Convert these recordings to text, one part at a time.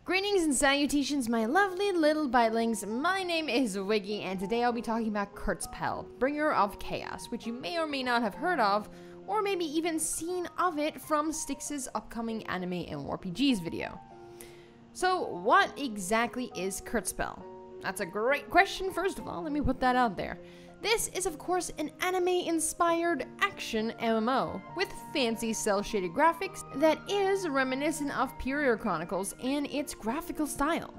Greetings and salutations, my lovely little Bytelings. My name is Wiggy, and today I'll be talking about KurtzPel, Bringer of Chaos, which you may or may not have heard of, or maybe even seen of it from Stix's upcoming anime MMORPGs video. So, what exactly is KurtzPel? That's a great question, first of all, let me put that out there. This is, of course, an anime-inspired action MMO with fancy cel-shaded graphics that is reminiscent of Period Chronicles and its graphical style.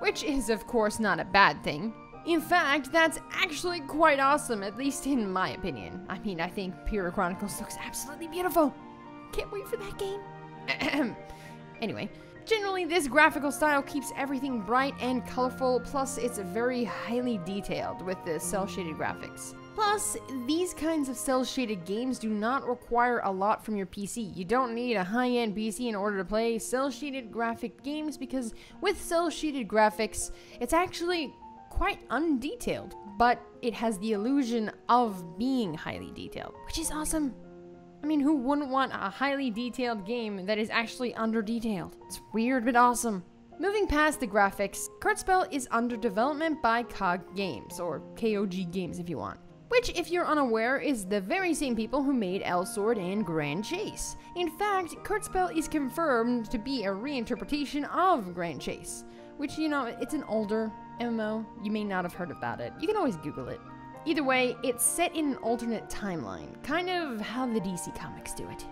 Which is, of course, not a bad thing. In fact, that's actually quite awesome, at least in my opinion. I mean, I think Period Chronicles looks absolutely beautiful. Can't wait for that game. Anyway. Generally, this graphical style keeps everything bright and colorful, plus it's very highly detailed with the cel-shaded graphics. Plus, these kinds of cel-shaded games do not require a lot from your PC. You don't need a high-end PC in order to play cel-shaded graphic games because with cel-shaded graphics, it's actually quite undetailed, but it has the illusion of being highly detailed, which is awesome. I mean, who wouldn't want a highly detailed game that is actually under-detailed? It's weird, but awesome. Moving past the graphics, KurtzPel is under development by KOG Games, or KOG Games if you want. Which, if you're unaware, is the very same people who made Elsword and Grand Chase. In fact, KurtzPel is confirmed to be a reinterpretation of Grand Chase. Which, you know, it's an older MMO. You may not have heard about it. You can always Google it. Either way, it's set in an alternate timeline, kind of how the DC comics do it.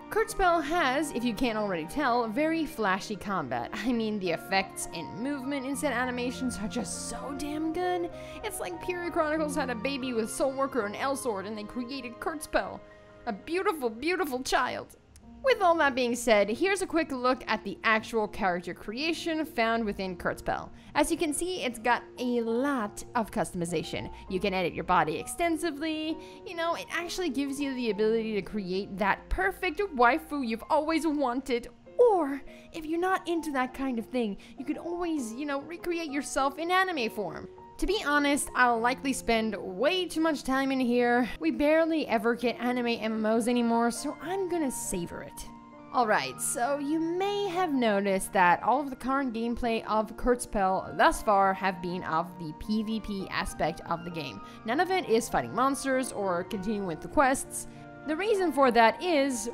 KurtzPel has, if you can't already tell, very flashy combat. I mean, the effects and movement in set animations are just so damn good. It's like Period Chronicles had a baby with Soulworker and Elsword and they created KurtzPel. A beautiful, beautiful child. With all that being said, here's a quick look at the actual character creation found within KurtzPel. As you can see, it's got a lot of customization. You can edit your body extensively, you know, it actually gives you the ability to create that perfect waifu you've always wanted. Or, if you're not into that kind of thing, you could always, you know, recreate yourself in anime form. To be honest, I'll likely spend way too much time in here. We barely ever get anime MMOs anymore, so I'm gonna savor it. Alright, so you may have noticed that all of the current gameplay of KurtzPel thus far have been of the PvP aspect of the game. None of it is fighting monsters or continuing with the quests. The reason for that is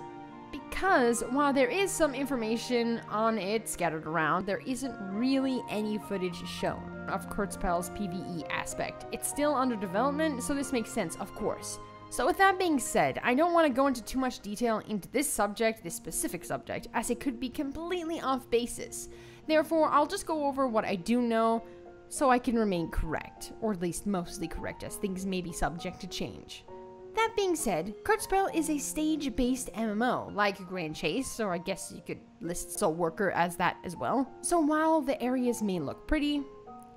because while there is some information on it scattered around, there isn't really any footage shown of KurtzPel's PvE aspect. It's still under development, so this makes sense, of course. So with that being said, I don't want to go into too much detail into this subject, this specific subject, as it could be completely off basis. Therefore, I'll just go over what I do know so I can remain correct, or at least mostly correct, as things may be subject to change. That being said, KurtzPel is a stage-based MMO, like Grand Chase, or I guess you could list Soulworker as that as well. So while the areas may look pretty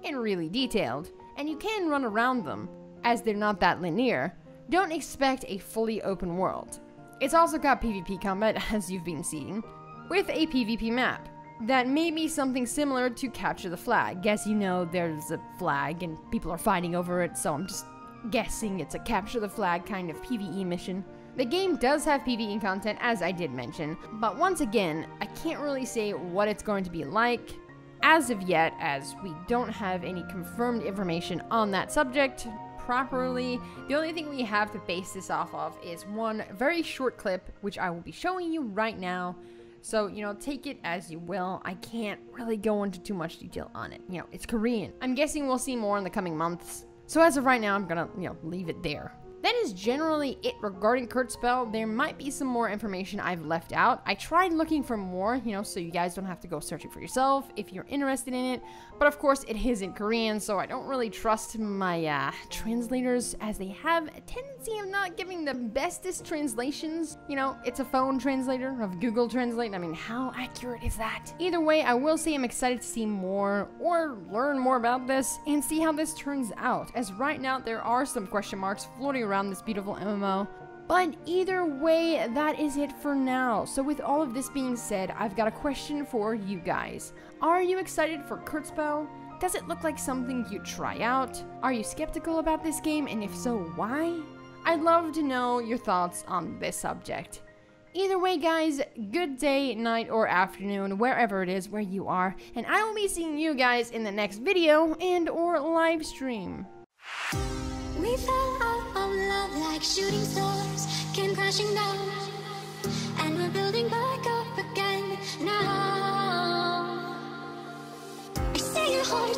and really detailed, and you can run around them, as they're not that linear, don't expect a fully open world. It's also got PvP combat, as you've been seeing, with a PvP map. That may be something similar to Capture the Flag. Guess you know there's a flag and people are fighting over it, so I'm just guessing it's a Capture the Flag kind of PvE mission. The game does have PvE content, as I did mention, but once again, I can't really say what it's going to be like as of yet, as we don't have any confirmed information on that subject properly. The only thing we have to base this off of is one very short clip, which I will be showing you right now. So, you know, take it as you will. I can't really go into too much detail on it. You know, it's Korean. I'm guessing we'll see more in the coming months. So as of right now, I'm gonna, you know, leave it there. That is generally it regarding KurtzPel. There might be some more information I've left out. I tried looking for more, you know, so you guys don't have to go searching for yourself if you're interested in it. But of course, it is in Korean, so I don't really trust my translators, as they have a tendency of not giving the bestest translations. You know, it's a phone translator of Google Translate. I mean, how accurate is that? Either way, I will say I'm excited to see more or learn more about this and see how this turns out, as right now there are some question marks floating around this beautiful MMO. But either way, that is it for now. So with all of this being said, I've got a question for you guys. Are you excited for KurtzPel? Does it look like something you'd try out? Are you skeptical about this game, and if so, why? I'd love to know your thoughts on this subject. Either way, guys, good day, night, or afternoon, wherever it is where you are, and I will be seeing you guys in the next video and or live stream. We fell out of love like shooting stars, came crashing down, and we're building back up again now. I see your heart,